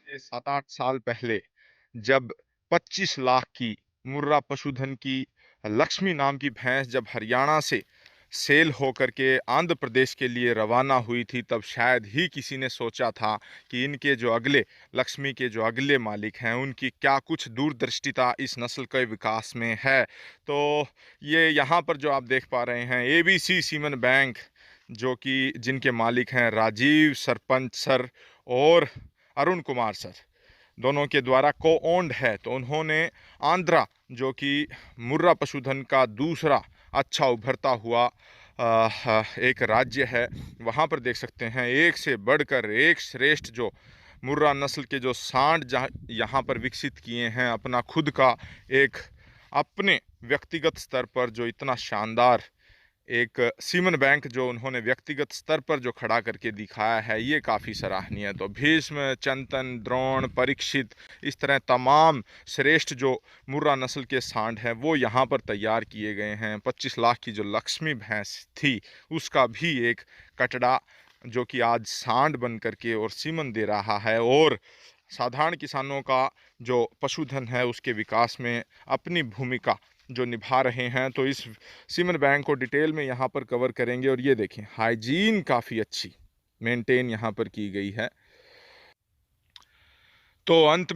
से 7-8 साल पहले जब 25 लाख की मुर्रा पशुधन की लक्ष्मी नाम की भैंस जब हरियाणा से सेल होकर के आंध्र प्रदेश के लिए रवाना हुई थी, तब शायद ही किसी ने सोचा था कि इनके जो अगले लक्ष्मी के जो अगले मालिक हैं उनकी क्या कुछ दूरदृष्टिता इस नस्ल के विकास में है। तो ये यहाँ पर जो आप देख पा रहे हैं एबीसी सीमन बैंक, जो कि जिनके मालिक हैं राजीव सरपंच सर और अरुण कुमार सर, दोनों के द्वारा को ओन्ड है। तो उन्होंने आंध्रा, जो कि मुर्रा पशुधन का दूसरा अच्छा उभरता हुआ एक राज्य है, वहाँ पर देख सकते हैं एक से बढ़कर एक श्रेष्ठ जो मुर्रा नस्ल के जो सांड जहाँ यहाँ पर विकसित किए हैं अपना खुद का एक अपने व्यक्तिगत स्तर पर जो इतना शानदार एक सीमन बैंक जो उन्होंने व्यक्तिगत स्तर पर जो खड़ा करके दिखाया है, ये काफ़ी सराहनीय है। तो भीष्म, चंतन, द्रोण, परीक्षित, इस तरह तमाम श्रेष्ठ जो मुर्रा नस्ल के सांड हैं वो यहाँ पर तैयार किए गए हैं। 25 लाख की जो लक्ष्मी भैंस थी उसका भी एक कटड़ा जो कि आज सांड बन करके और सीमन दे रहा है, और साधारण किसानों का जो पशुधन है उसके विकास में अपनी भूमिका जो निभा रहे हैं। तो इस सीमन बैंक को डिटेल में यहाँ पर कवर करेंगे। और ये देखें, हाइजीन काफ़ी अच्छी मेंटेन यहाँ पर की गई है। तो अंत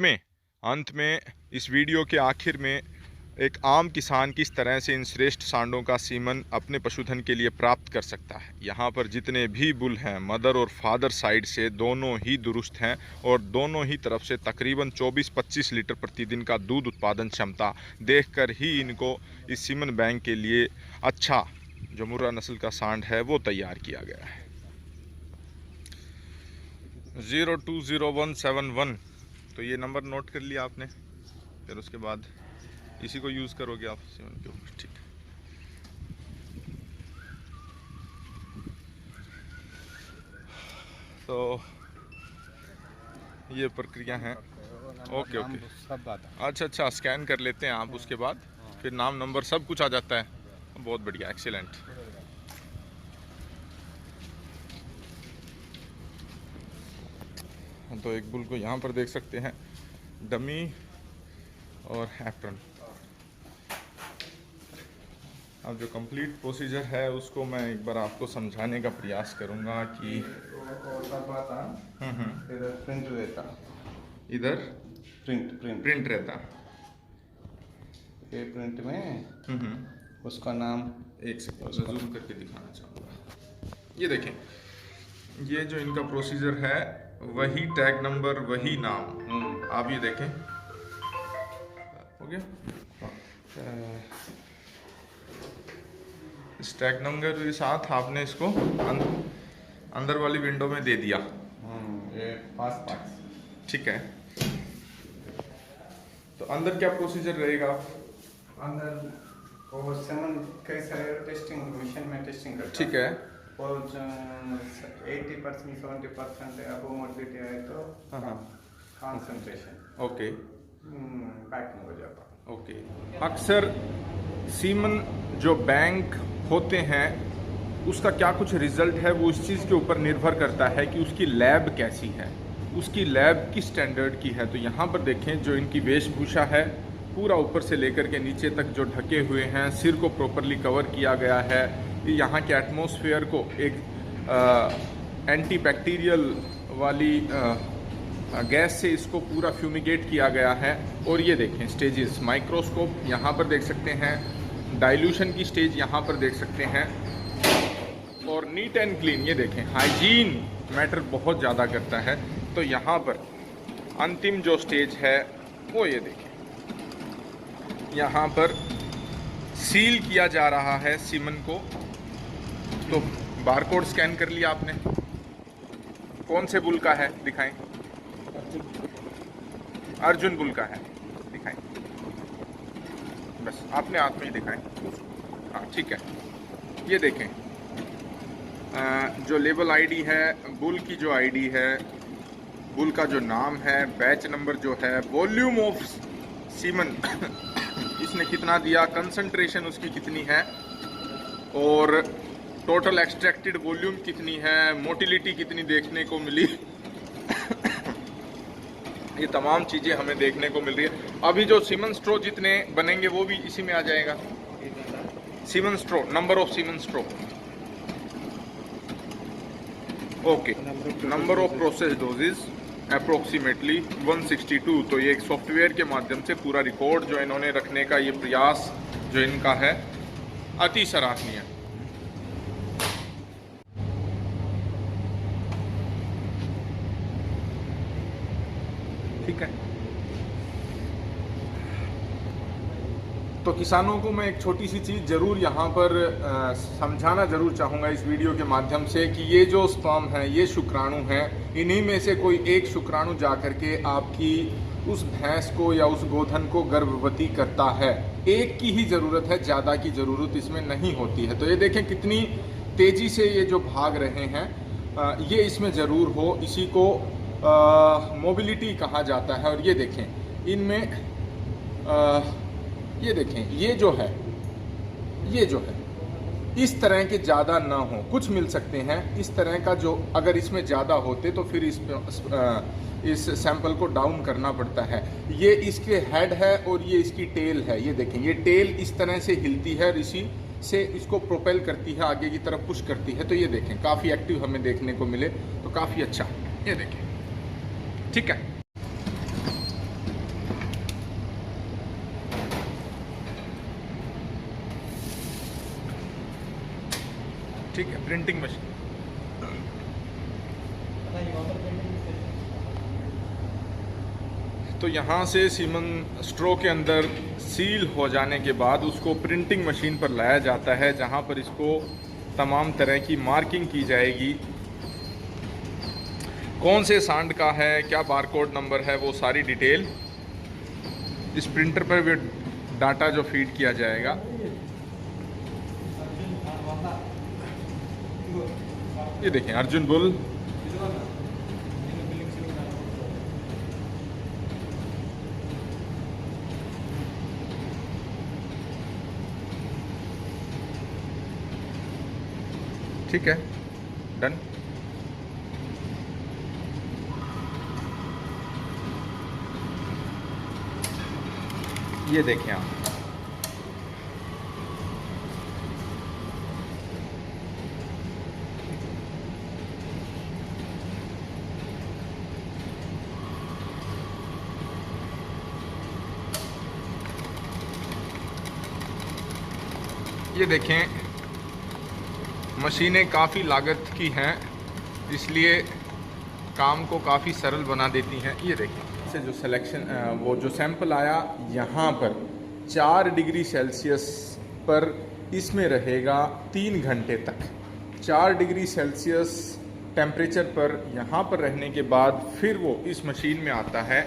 में इस वीडियो के आखिर में एक आम किसान किस तरह से इन श्रेष्ठ सांडों का सीमन अपने पशुधन के लिए प्राप्त कर सकता है। यहाँ पर जितने भी बुल हैं मदर और फादर साइड से दोनों ही दुरुस्त हैं, और दोनों ही तरफ से तकरीबन 24-25 लीटर प्रतिदिन का दूध उत्पादन क्षमता देखकर ही इनको इस सीमन बैंक के लिए अच्छा जो मुर्रा नस्ल का सांड है वो तैयार किया गया है। 020171, तो ये नंबर नोट कर लिया आपने, फिर उसके बाद इसी को यूज़ करोगे आप सीमन के ऊपर। ठीक है, तो ये प्रक्रिया है। ओके ओके, सब बात अच्छा, स्कैन कर लेते हैं आप, उसके बाद फिर नाम नंबर सब कुछ आ जाता है। बहुत बढ़िया, एक्सीलेंट। तो एक बुल को यहाँ पर देख सकते हैं, डमी और एप्रन। अब जो कंप्लीट प्रोसीजर है उसको मैं एक बार आपको समझाने का प्रयास करूँगा कि प्रिंट रहता, इधर प्रिंट रहता, ये प्रिंट में उसका नाम एक सेकंड जूम करके दिखाना चाहूँगा। ये देखें, ये जो इनका प्रोसीजर है वही टैग नंबर वही नाम, आप ये देखें। हो गया, इस टैग नंबर के साथ आपने इसको अंदर वाली विंडो में दे दिया। ये पास पास ठीक है, तो अंदर क्या प्रोसीजर रहेगा? अंदर वो सेवन कैसा है, टेस्टिंग मशीन में टेस्टिंग करता ठीक है, और 80% 70% अब मोटिलिटी है तो कंसंट्रेशन ओके पैकिंग हो जाता। ओके। अक्सर सीमन जो बैंक होते हैं उसका क्या कुछ रिजल्ट है वो इस चीज़ के ऊपर निर्भर करता है कि उसकी लैब कैसी है, उसकी लैब किस स्टैंडर्ड की है। तो यहाँ पर देखें, जो इनकी वेशभूषा है पूरा ऊपर से लेकर के नीचे तक जो ढके हुए हैं, सिर को प्रॉपरली कवर किया गया है, यहाँ के एटमॉस्फेयर को एक एंटी बैक्टीरियल वाली गैस से इसको पूरा फ्यूमिगेट किया गया है। और ये देखें स्टेजेस, माइक्रोस्कोप यहाँ पर देख सकते हैं, डाइल्यूशन की स्टेज यहाँ पर देख सकते हैं, और नीट एंड क्लीन। ये देखें, हाइजीन मैटर बहुत ज़्यादा करता है। तो यहाँ पर अंतिम जो स्टेज है वो ये देखें, यहाँ पर सील किया जा रहा है सीमन को। तो बारकोड स्कैन कर लिया आपने, कौन से बुल का है दिखाएं? अर्जुन बुल का है, दिखाएं बस, आपने हाथ में ही दिखाएं। हाँ ठीक है, ये देखें जो लेबल आईडी है, बुल की जो आईडी है, बुल का जो नाम है, बैच नंबर जो है, वॉल्यूम ऑफ सीमन इसने कितना दिया, कंसंट्रेशन उसकी कितनी है, और टोटल एक्सट्रैक्टेड वॉल्यूम कितनी है, मोटिलिटी कितनी देखने को मिली ये तमाम चीज़ें हमें देखने को मिल रही है। अभी जो सीमन स्ट्रो जितने बनेंगे वो भी इसी में आ जाएगा। Semen straw, number of semen straw, okay, number of process doses approximately 162। तो ये एक सॉफ्टवेयर के माध्यम से पूरा रिकॉर्ड जो इन्होंने रखने का ये प्रयास जो इनका है, अति सराहनीय। ठीक है, तो किसानों को मैं एक छोटी सी चीज़ ज़रूर यहाँ पर समझाना ज़रूर चाहूँगा इस वीडियो के माध्यम से कि ये जो स्पर्म है, ये शुक्राणु हैं, इन्हीं में से कोई एक शुक्राणु जा कर के आपकी उस भैंस को या उस गोधन को गर्भवती करता है। एक की ही ज़रूरत है, ज़्यादा की ज़रूरत इसमें नहीं होती है। तो ये देखें कितनी तेज़ी से ये जो भाग रहे हैं, ये इसमें ज़रूर हो, इसी को मोबिलिटी कहा जाता है। और ये देखें इनमें ये देखें, ये जो है इस तरह के ज़्यादा ना हो, कुछ मिल सकते हैं इस तरह का, जो अगर इसमें ज़्यादा होते तो फिर इस सैंपल को डाउन करना पड़ता है। ये इसके हेड है और ये इसकी टेल है। ये देखें, ये टेल इस तरह से हिलती है और इसी से इसको प्रोपेल करती है, आगे की तरफ पुश करती है। तो ये देखें काफ़ी एक्टिव हमें देखने को मिले तो काफ़ी अच्छा। ये देखें, ठीक है। ठीक है, प्रिंटिंग मशीन। तो यहाँ से सीमन स्ट्रो के अंदर सील हो जाने के बाद उसको प्रिंटिंग मशीन पर लाया जाता है, जहाँ पर इसको तमाम तरह की मार्किंग की जाएगी, कौन से सांड का है, क्या बारकोड नंबर है, वो सारी डिटेल इस प्रिंटर पर भी डाटा जो फीड किया जाएगा। ये देखें अर्जुन बुल, ठीक है, डन। ये देखें आप, ये देखें मशीनें काफ़ी लागत की हैं, इसलिए काम को काफ़ी सरल बना देती हैं। ये देखें से जो सिलेक्शन वो जो सैंपल आया यहाँ पर 4 डिग्री सेल्सियस पर इसमें रहेगा 3 घंटे तक। 4 डिग्री सेल्सियस टेम्परेचर पर यहाँ पर रहने के बाद फिर वो इस मशीन में आता है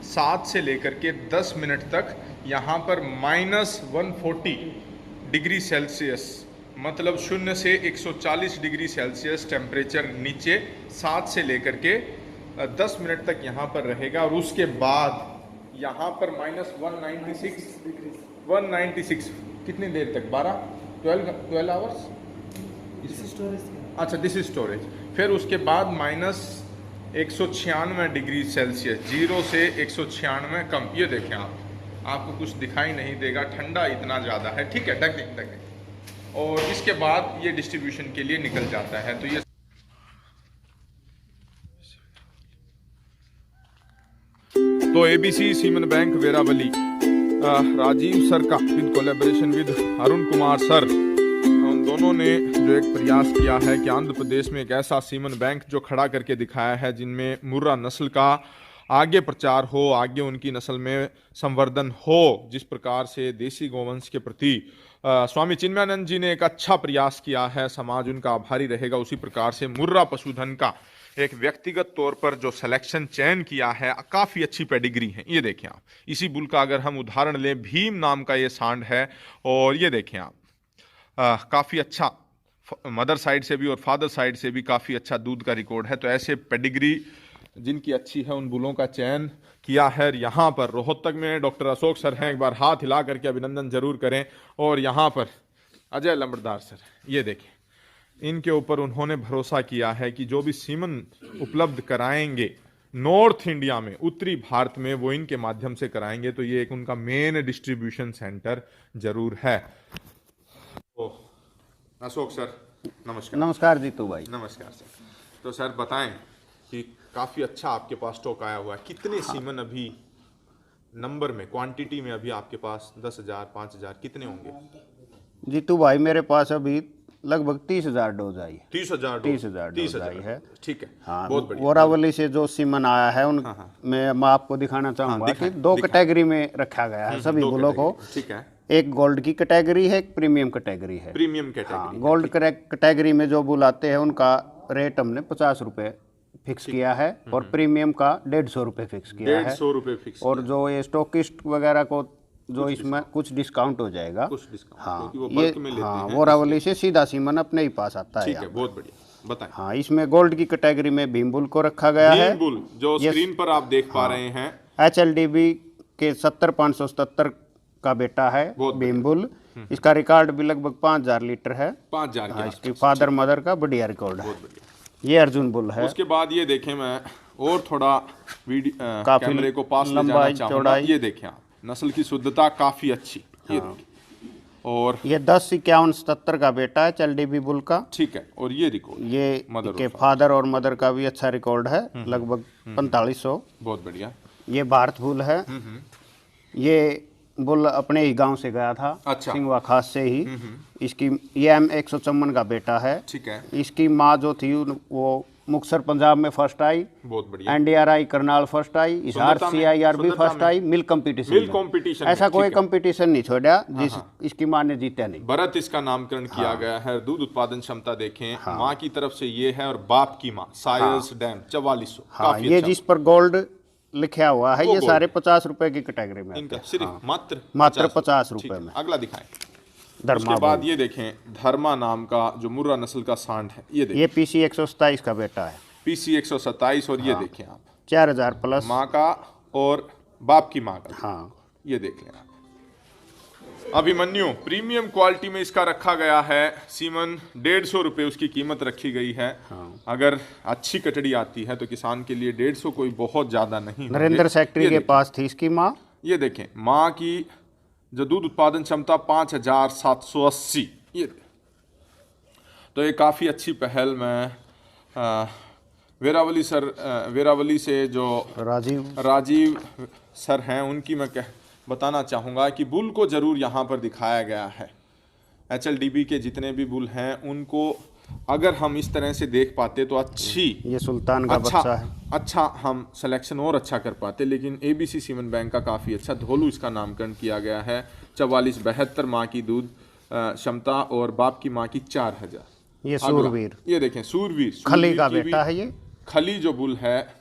7 से लेकर के 10 मिनट तक। यहाँ पर -140 डिग्री सेल्सियस, मतलब 0 से 140 डिग्री सेल्सियस टेम्परेचर नीचे 7 से लेकर के 10 मिनट तक यहाँ पर रहेगा। और उसके बाद यहाँ पर -196 कितनी देर तक, 12 आवर्स। अच्छा, दिस इज स्टोरेज। फिर उसके बाद -196 डिग्री सेल्सियस, 0 से 196 कम। ये देखें आपको कुछ दिखाई नहीं देगा, ठंडा इतना ज़्यादा है। ठीक है, ढक दें। और इसके बाद ये डिस्ट्रीब्यूशन के लिए निकल जाता है। तो ये तो एबीसी सीमन बैंक वेरावली, राजीव सर का with collaboration with Arun Kumar sir, उन दोनों ने जो एक प्रयास किया है कि आंध्र प्रदेश में एक ऐसा सीमन बैंक जो खड़ा करके दिखाया है जिनमें मुर्रा नस्ल का आगे प्रचार हो, आगे उनकी नस्ल में संवर्धन हो। जिस प्रकार से देसी गोवंश के प्रति स्वामी चिन्मयानंद जी ने एक अच्छा प्रयास किया है, समाज उनका आभारी रहेगा। उसी प्रकार से मुर्रा पशुधन का एक व्यक्तिगत तौर पर जो सिलेक्शन चयन किया है, काफ़ी अच्छी पेडिग्री है। ये देखें आप, इसी बुल का अगर हम उदाहरण लें, भीम नाम का ये सांड है। और ये देखें आप, काफ़ी अच्छा मदर साइड से भी और फादर साइड से भी काफ़ी अच्छा दूध का रिकॉर्ड है। तो ऐसे पेडिग्री जिनकी अच्छी है उन बुलों का चयन किया है। यहाँ पर रोहतक में डॉक्टर अशोक सर हैं, एक बार हाथ हिला करके अभिनंदन जरूर करें। और यहाँ पर अजय लंबड़दार सर, ये देखें, इनके ऊपर उन्होंने भरोसा किया है कि जो भी सीमन उपलब्ध कराएंगे नॉर्थ इंडिया में, उत्तरी भारत में वो इनके माध्यम से कराएंगे, तो ये एक उनका मेन डिस्ट्रीब्यूशन सेंटर जरूर है। तो अशोक सर नमस्कार। नमस्कार जीतू भाई। नमस्कार सर। तो सर बताएं कि काफ़ी अच्छा आपके पास स्टॉक आया हुआ है, कितने सीमन अभी नंबर में, क्वांटिटी में अभी आपके पास 10,000 5,000 कितने होंगे? जीतू भाई मेरे पास अभी लगभग 30,000 डोज आई है। 30,000 30,000 डोज आई है। ठीक है, हाँ, बहुत बढ़िया। वोरावली से जो सीमन आया है उन मैं आपको दिखाना चाहूंगा कि दिखाएं, दो कैटेगरी में रखा गया है सभी दो बुलों को। कैटेगरी, ठीक है। एक गोल्ड की कैटेगरी है, एक प्रीमियम कैटेगरी है। प्रीमियम हाँ, कैटेगरी, गोल्ड कैटेगरी में जो बुल आते हैं उनका रेट हमने 50 रुपये फिक्स किया है और प्रीमियम का 150 रुपये फिक्स किया है। 150 रुपये फिक्स। और जो ये स्टॉकिस्ट वगैरह को जो इसमें कुछ डिस्काउंट हो जाएगा। कुछ डिस्काउंट, हाँ, क्योंकि वो ये बल्क में लेते हाँ हैं। वोरावली से सीधा सीमन अपने ही पास आता है ठीक है, यहाँ। बहुत बढ़िया, बताएं। हाँ, इसमें गोल्ड की कैटेगरी में भीम बुल को रखा गया है। भीम बुल जो स्क्रीन पर आप देख पा रहे हैं, HLDB के 70,577 का बेटा है भीम बुल। इसका रिकॉर्ड भी लगभग 5,000 लीटर है। 5,000 के इसकी फादर मदर का बढ़िया रिकॉर्ड है। बहुत बढ़िया। ये अर्जुन बुल है। उसके बाद ये देखें, मैं और थोड़ा वीडियो काफी कैमरे को पास ले जाना लंबाई, चाहूंगा। चौड़ाई। ये देखें आप, नस्ल की शुद्धता काफी अच्छी, ये देखें। और ये 10,51,77 का बेटा है HLDB बुल का। ठीक है, और ये रिकॉर्ड ये मदर के फादर और मदर का भी अच्छा रिकॉर्ड है, लगभग 4500। बहुत बढ़िया। ये भारत बुल है। ये बुल अपने ही गांव से गया था, अच्छा। सिंगवा खास से ही। इसकी ये M154 का बेटा है। ठीक है, इसकी माँ जो थी वो मुक्तसर पंजाब में फर्स्ट आई, बहुत बढ़िया। NDRI करनाल फर्स्ट आई, हिसार सुंदरता में- CIRB सुंदरता फर्स्ट में। आई, मिल्क कंपटीशन मिल्क कंपटीशन में, ऐसा कोई ठीक है। कंपटीशन नहीं छोड़ा जिस इसकी माँ ने जीता नहीं। भरत इसका नामकरण किया गया है। दूध उत्पादन क्षमता देखें, माँ की तरफ से ये है, और बाप की माँ सायर्स डैम 4400। हाँ, काफी ये अच्छा। जिस पर गोल्ड लिखा हुआ है वो ये गोल्ड। सारे 50 रुपए की कैटेगरी में आते इनका हैं। सिर्फ मात्र मात्र 50 ठीक रुपए है, में। अगला दिखाएं। धर्मा उसके बाद ये देखें, धर्मा नाम का जो मुर्रा नस्ल का सांड है, ये देखें, ये PC 127 का बेटा है। PC 127। और ये देखें आप, 4,000 प्लस। माँ का और बाप की माँ का, हाँ, ये देख लें आप। अभिमन्यु प्रीमियम क्वालिटी में इसका रखा गया है सीमन, 150 रुपये उसकी कीमत रखी गई है। अगर अच्छी कटड़ी आती है तो किसान के लिए 150 कोई बहुत ज्यादा नहीं। नरेंद्र सेक्रेटरी ये के देखें, पास थी इसकी माँ। ये देखें, माँ की जो दूध उत्पादन क्षमता 5,780। ये तो ये काफ़ी अच्छी पहल। मैं वेरावली से जो राजीव सर हैं उनकी मैं बताना चाहूँगा कि बुल को ज़रूर यहाँ पर दिखाया गया है। HLDB के जितने भी बुल हैं उनको अगर हम इस तरह से देख पाते तो अच्छी, ये सुल्तान का बच्चा है। अच्छा हम सिलेक्शन और अच्छा कर पाते। लेकिन ABC सीमन बैंक का काफ़ी अच्छा, धोलू इसका नामकरण किया गया है। 4472 माँ की दूध क्षमता और बाप की माँ की 4,000। ये सूरवीर, ये देखें, सूरवीर खली का की भी बेटा है। ये खली जो बुल है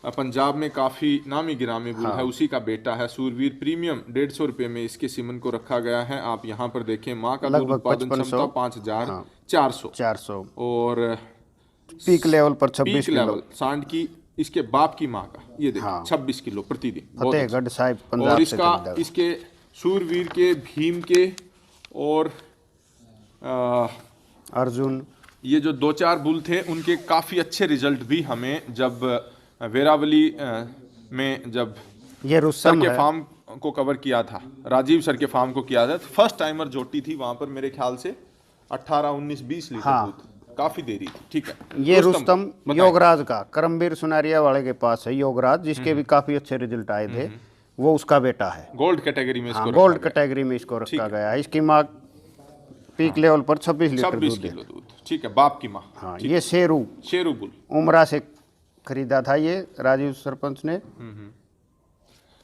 पंजाब में काफ़ी नामी गिरामी बुल है, उसी का बेटा है सूरवीर। प्रीमियम 150 रुपये में इसके सीमन को रखा गया है। आप यहाँ पर देखें, माँ का दूध उत्पादन क्षमता 5,400 और पीक लेवल पर 26 पीक किलो। लेवल सांड की इसके बाप की माँ का, ये देखिए 26 किलो प्रतिदिन। बहुत अच्छा। फतेहगढ़ साहिब पंजाब और से इसका खरीदा। इसके सूरवीर के, भीम के और अर्जुन, ये जो 2-4 बुल थे उनके काफ़ी अच्छे रिजल्ट भी हमें जब वेरावली में जब ये सर रुस्तम के है। फार्म को कवर किया था, राजीव सर के फार्म को किया था, फर्स्ट टाइमर जोटी थी वहां पर, मेरे ख्याल से 18, 19, 20 लीटर हाँ। दूध, काफी देरी थी। ठीक है, ये रुस्तम बताएं। योगराज का, करमवीर सुनारिया वाले के पास है योगराज, जिसके भी काफी अच्छे रिजल्ट आए थे। वो उसका बेटा है। गोल्ड कैटेगरी में इसको हाँ, रखा गोल्ड गया। कैटेगरी में इसको रखा गया है। इसकी माँ पीक लेवल पर 26 लीटर 26 दूध है। किलो दूध। ठीक है, बाप की माँ। हाँ, ये शेरू बुल उमरा से खरीदा था ये राजीव सरपंच ने।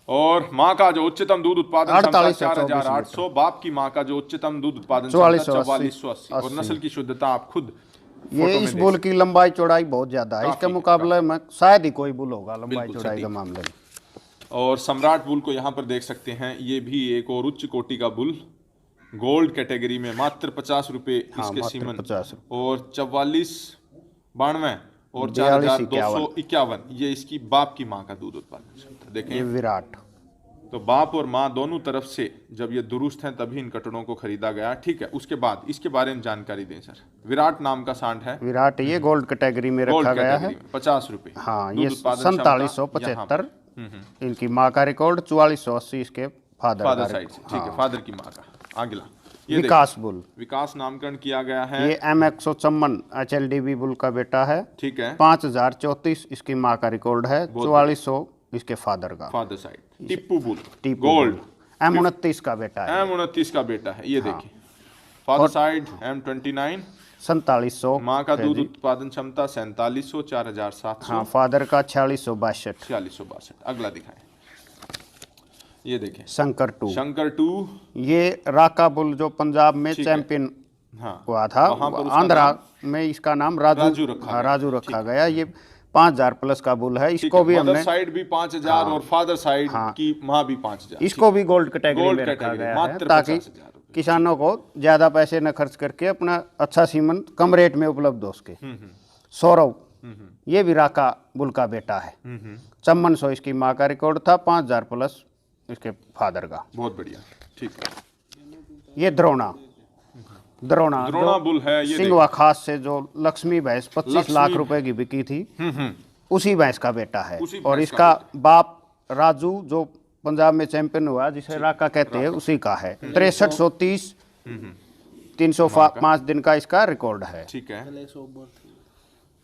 और माँ का जो उच्चतम दूध उत्पादन 48,800, बाप की माँ का जो उच्चतम दूध उत्पादन 4480, और नस्ल की शुद्धता आप खुद ये इस बुल की लंबाई चौड़ाई बहुत ज्यादा है। इसके मुकाबले में शायद ही कोई बुल होगा लंबाई चौड़ाई के मामले में। और सम्राट बुल को यहाँ पर देख सकते हैं, ये भी एक और उच्च कोटि का बुल, गोल्ड कैटेगरी में मात्र 50 रुपये इसके सीमन, 50 और 4492 और 4251, 4,251 ये इसकी बाप की माँ का दूध उत्पादन। देखें, ये विराट, तो बाप और माँ दोनों तरफ से जब ये दुरुस्त हैं तभी इन कटड़ों को खरीदा गया। ठीक है, उसके बाद इसके बारे में जानकारी दें सर। विराट नाम का सांड है, विराट ये गोल्ड कैटेगरी में गोल्ड रखा गया है। कैटेगरी में 50 रुपए। हाँ, दूध ये उत्पादन क्षमता यहाँ 4775 पर। इनकी माँ का रिकॉर्ड, 4480 इसके फादर फादर का साइड से, रिकॉर्ड। ठीक है, फादर की माँ का। अगला ये विकास बुल, देखिए, विकास नामकरण किया गया है। ये M154 HLDB बुल का बेटा है। ठीक है, 5034 इसकी माँ का रिकॉर्ड है, 4400 इसके फादर का। Father side. Tipu bull, Tipu gold, M29 का बेटा है। M29 का बेटा है, ये देखिए। फादर साइड M29, 4700 माँ का दूध उत्पादन क्षमता 4700, 4700। हाँ, फादर का 4662। 4662। अगला दिखाएं, ये देखें, शंकर 2, शंकर 2। ये राका बुल जो पंजाब में ठीक है। चैंपियन हाँ, हुआ था, वहाँ पर उसका आंध्रा नाम में इसका नाम राजू रखा हाँ, गया। राजू रखा गया। ये 5000 प्लस का बुल है। इसको भी मदर हमने, साइड भी 5000 और फादर साइड की माँ भी 5000। इसको भी गोल्ड कैटेगरी गोल्ड में रखा कैटेगरी, गया है, मात्र ताकि 50,000 रुपए। किसानों को ज्यादा पैसे न खर्च करके अपना अच्छा सीमन कम रेट में उपलब्ध हो सके। सौरव, ये भी राका बुल का बेटा है। 5400 इसकी माँ का रिकॉर्ड था, 5000 प्लस इसके फादर का। बहुत बढ़िया, ठीक है। ये द्रोणा द्रोणा बुल है, ये सिंगवा खास से जो लक्ष्मी भैंस 25 लाख लक्ष्मी रुपए की बिकी थी, उसी भैंस का बेटा है। उसी और भैंस इसका बाप राजू जो पंजाब में चैंपियन हुआ, जिसे राका कहते हैं, उसी का है। 6330 305 दिन का इसका रिकॉर्ड है। ठीक है।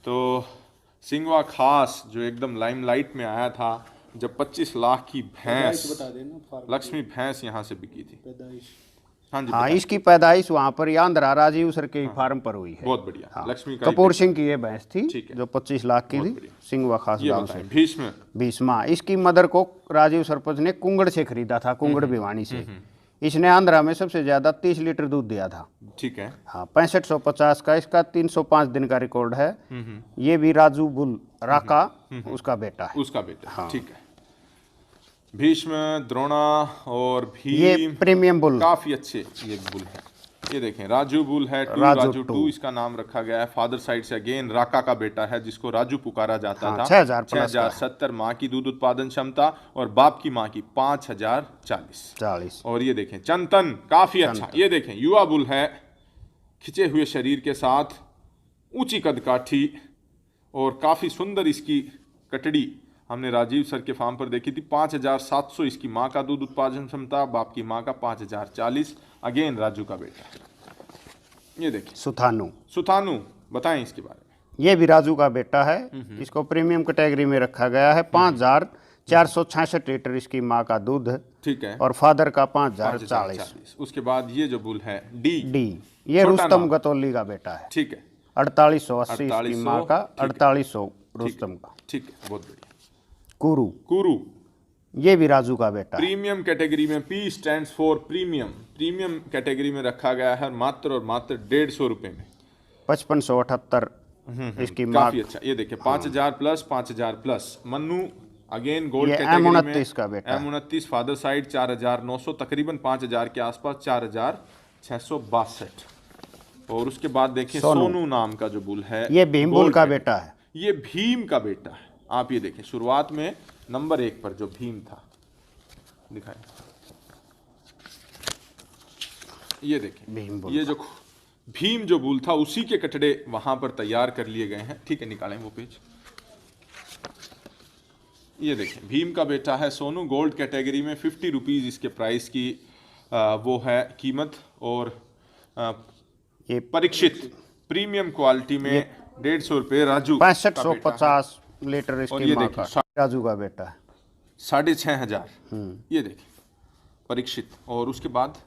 तो सिंगवा खास जो एकदम लाइमलाइट में आया था जब 25 लाख की भैंस, लक्ष्मी भैंस यहाँ से बिकी थी। हाँ जी, हाँ, बताइए। इसकी पैदाइश वहाँ पर आंध्रा राजीव सर के फार्म पर हुई है। बहुत बढ़िया। हाँ, लक्ष्मी का कपूर सिंह की ये भैंस थी, ठीक है। जो 25 लाख की थी, बढ़िया। सिंगवा खास ये गांव से। बताएं, भीष्म। भीष्मा, इसकी मदर को राजीव सरपंच ने कुंगड़ से खरीदा था, कुंगड़ भिवानी से। इसने आंध्रा में सबसे ज्यादा 30 लीटर दूध दिया था। ठीक है। हाँ, 6550 का इसका 305 दिन का रिकॉर्ड है। ये भी राजू बुल राका उसका बेटा है। उसका बेटा, ठीक है। भीष्म, द्रोणा और ये भीम प्रीमियम बुल, काफी अच्छे ये बुल है। ये देखें, राजू बुल है, राजू 2 इसका नाम रखा गया है। फादर साइड से अगेन राका का बेटा है, जिसको राजू पुकारा जाता था। 6000 प्लस का। 6070 माँ की दूध उत्पादन क्षमता और बाप की माँ की 5040। 40। और ये देखें चंतन, काफी अच्छा। ये देखें, युवा बुल है, खिंचे हुए शरीर के साथ, ऊंची कदकाठी और काफी सुंदर इसकी कटड़ी हमने राजीव सर के फार्म पर देखी थी। 5700 इसकी माँ का दूध उत्पादन क्षमता, बाप की माँ का 5040। अगेन राजू का बेटा। ये देखिए सुथानु, सुथानु, बताएं इसके बारे में। ये भी राजू का बेटा है। इसको प्रीमियम कैटेगरी में रखा गया है। 5466 लीटर इसकी माँ का दूध है। ठीक है, और फादर का 5040। 5040। उसके बाद ये जो बुल है डी, ये छोटा रुस्तम नाम। गतौली का बेटा है। ठीक है, 4880 इसकी 4800, माँ का, ठीक है। 4800 रुस्तम का। ठीक है, बहुत बढ़िया। कुरू, कुरू, ये भी राजू का बेटा है। प्रीमियम कैटेगरी में, P stands for premium, premium category में रखा गया है मात्र और मात्र 150 रुपए में। 5578 इसकी माँ। काफी अच्छा। ये देखिए 5000 plus 5000 plus. Mannu again gold ये कैटेगरी में, M29 का बेटा है। M29 फादर साइड 4900, तकरीबन 5000 के आसपास, 4662। और उसके बाद देखिए सोनू नाम का जो बुल है, ये भीम बुल गोल्ड का कैटेगरी। बेटा है। ये भीम का बेटा है। आप ये देखें, शुरुआत में नंबर 1 पर जो भीम था, दिखाएं, ये देखें, भीम बुल। ये जो भीम जो बुल था उसी के कटड़े वहां पर तैयार कर लिए गए हैं। ठीक है, निकालें वो पेज। ये देखें, भीम का बेटा है सोनू, गोल्ड कैटेगरी में 50 रुपीज़ इसके प्राइस की वो है कीमत। और ये परीक्षित प्रीमियम क्वालिटी में 150 रुपये राजू। 6550 लीटर और इसकी ये माँ देखिए, का, राजू का बेटा है। 6500। ये देखें, परीक्षित। और उसके बाद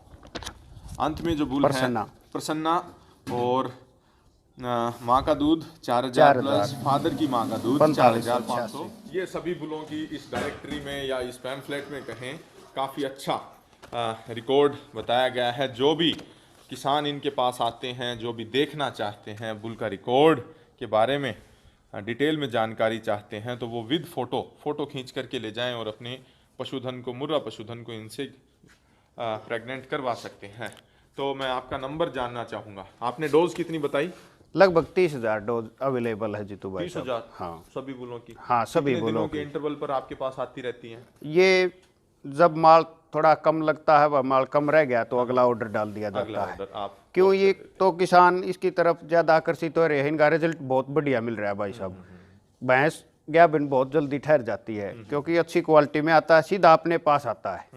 अंत में जो बुल है प्रसन्ना, और माँ का दूध 4000 प्लस, फादर की माँ का दूध 4500। ये सभी बुलों की इस डायरेक्टरी में या इस पैम्फलेट में कहें काफ़ी अच्छा रिकॉर्ड बताया गया है। जो भी किसान इनके पास आते हैं, जो भी देखना चाहते हैं बुल का रिकॉर्ड के बारे में, डिटेल में जानकारी चाहते हैं, तो वो विद फ़ोटो खींच करके ले जाएं और अपने पशुधन को, मुर्रा पशुधन को इनसे प्रेग्नेंट करवा सकते हैं। तो मैं आपका नंबर जानना चाहूँगा। आपने डोज कितनी बताई? लगभग 30,000 डोज अवेलेबल है जीतू भाई। 30,000? हाँ, सभी बुलों की? हाँ, सभी कितने बुलों दिनों के इंटरवल पर आपके पास आती रहती हैं? ये जब माल थोड़ा कम लगता है, वह माल कम रह गया तो अगला ऑर्डर डाल दिया अगला जाता है। ऑर्डर आप क्यों, ये तो किसान इसकी तरफ ज़्यादा आकर्षित हो रहे हैं, इनका रिजल्ट बहुत बढ़िया मिल रहा है भाई साहब। भैंस गाभिन बहुत जल्दी ठहर जाती है क्योंकि अच्छी क्वालिटी में आता है, सीधा अपने पास आता है।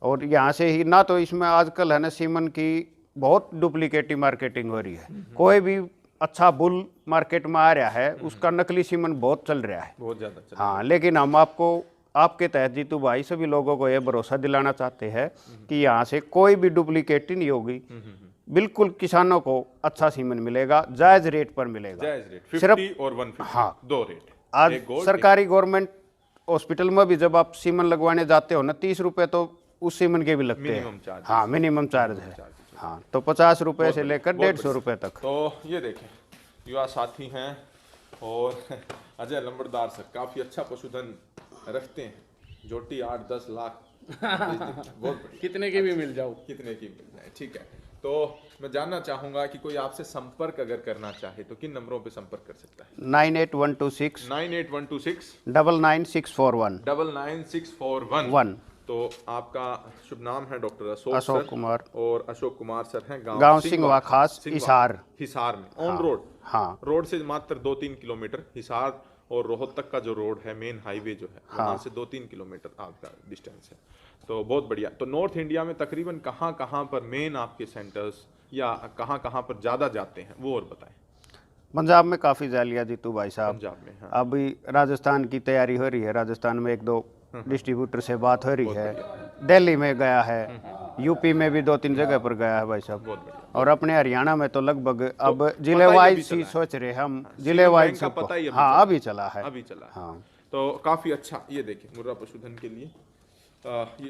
और यहाँ से ही ना, तो इसमें आजकल है ना सीमन की बहुत डुप्लीकेटिव मार्केटिंग हो रही है। कोई भी अच्छा बुल मार्केट में आ रहा है, उसका नकली सीमन बहुत चल रहा है, बहुत ज़्यादा चल हाँ। लेकिन हम आपको आपके तहत जीतू भाई सभी लोगों को यह भरोसा दिलाना चाहते हैं कि यहाँ से कोई भी डुप्लीकेट नहीं होगी। बिल्कुल किसानों को अच्छा सीमन मिलेगा, जायज रेट पर मिलेगा। जायज रेट सिर्फ 50 और 150, हाँ। दो रेट। आज एक गोल्ड, सरकारी गवर्नमेंट हॉस्पिटल में भी जब आप सीमन लगवाने जाते हो ना, 30 रुपए तो उस सीमन के भी लगते मिनिमम हैं। चार्ज। हाँ, मिनिमम चार्ज है। हाँ, तो 50 रुपए से लेकर 150 रुपए तक। तो ये देखें, युवा साथी हैं और अजय लंबड़दार सर काफ़ी अच्छा पशुधन रखते हैं। जोटी 8-10 लाख बहुत बढ़िया। कितने की भी मिल जाओ, कितने की मिल जाए, ठीक है। तो मैं जानना चाहूंगा कि कोई आपसे संपर्क अगर करना चाहे तो किन नंबरों पे संपर्क कर सकता है? 98126 98126 99641 99641। तो आपका शुभ नाम है डॉक्टर अशोक सर कुमार। और अशोक कुमार सर हैं गांव सिंहवा खास, हिसार। हिसार में ऑन रोड, हाँ। रोड से मात्र 2-3 किलोमीटर। हिसार और रोहतक का जो रोड है, मेन हाईवे जो है, वहाँ से 2-3 किलोमीटर आपका डिस्टेंस है। तो बहुत बढ़िया। तो नॉर्थ इंडिया में तकरीबन कहाँ कहाँ पर मेन आपके सेंटर्स या कहाँ कहाँ पर ज़्यादा जाते हैं, वो और बताएं। पंजाब में काफ़ी जालिया जीतू भाई साहब। पंजाब में, हाँ। अभी राजस्थान की तैयारी हो रही है, राजस्थान में 1-2 डिस्ट्रीब्यूटर से बात हो रही है। दिल्ली में गया है, यूपी में भी 2-3 जगह पर गया है भाई साहब। बहुत बढ़िया। और अपने हरियाणा में तो लगभग अब जिले पता ही वाइज अभी ही चला है। सोच रहे हैं हम, जिले सीमन वाइज बैंक का सबको। पता ही अभी हाँ, चला अभी चला है। अभी चला है। हाँ। तो काफ़ी अच्छा। ये देखिए मुर्रा पशुधन के लिए ये